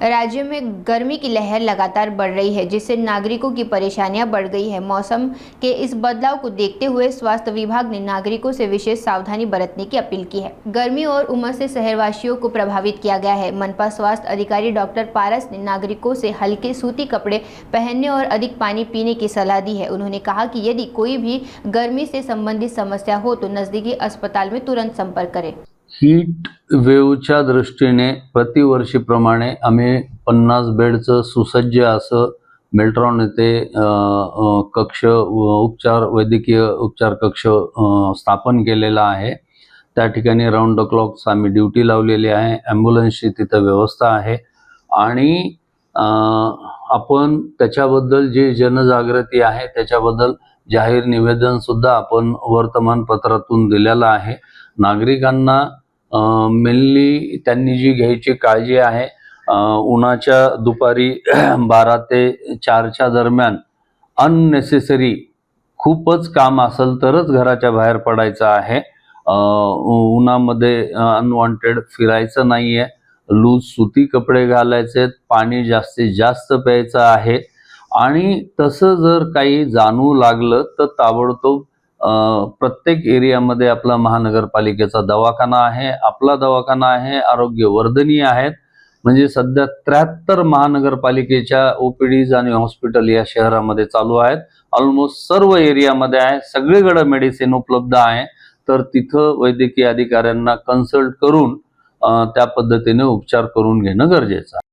राज्य में गर्मी की लहर लगातार बढ़ रही है, जिससे नागरिकों की परेशानियां बढ़ गई है। मौसम के इस बदलाव को देखते हुए स्वास्थ्य विभाग ने नागरिकों से विशेष सावधानी बरतने की अपील की है। गर्मी और उमस से शहरवासियों को प्रभावित किया गया है। मनपा स्वास्थ्य अधिकारी डॉक्टर पारस ने नागरिकों से हल्के सूती कपड़े पहनने और अधिक पानी पीने की सलाह दी है। उन्होंने कहा कि यदि कोई भी गर्मी से संबंधित समस्या हो तो नजदीकी अस्पताल में तुरंत संपर्क करें। हीट वेव्हच्या दृष्टीने प्रतिवर्षीप्रमाणे आम्ही 50 बेडचं सुसज्ज असं मेल्ट्रॉन येथे कक्ष वैद्यकीय उपचार कक्ष स्थापन केलेला आहे। त्या ठिकाणी राऊंड द क्लॉक आम्ही ड्युटी लावलेली आहे। ॲम्ब्युलन्सची तिथं व्यवस्था आहे आणि आपण त्याच्याबद्दल जे जनजागृती आहे त्याच्याबद्दल जाहीर निवेदन सुद्धा आपण वर्तमानपत्रातून दिलेलं आहे। नागरिकांना मेनली त्यांनी जी घ्यायची काळजी आहे, उन्हाच्या दुपारी 12 ते 4च्या दरम्यान अननेसेसरी खूपच काम असेल तरच घराच्या बाहेर पडायचं आहे। उन्हामध्ये अनवॉन्टेड फिरायचं नाहीये। लूज सुती कपडे घालायचे, पाणी जास्तीत जास्त प्यायचं आहे आणि तसं जर काही जाणवू लागलं तर ताबडतोब प्रत्येक एरियामध्ये आपला महानगरपालिकेचा दवाखाना आहे, आपला दवाखाना आहे, आरोग्य वर्धिनी आहेत। म्हणजे सध्या 73 महानगरपालिकेच्या ओपीडीज आणि हॉस्पिटल या शहरामध्ये चालू आहेत। ऑलमोस्ट सर्व एरियामध्ये आहे, सगळीकडे मेडिसिन उपलब्ध आहे। तर तिथं वैद्यकीय अधिकाऱ्यांना कन्सल्ट करून त्या पद्धतीने उपचार करून घेणं गरजेचं आहे।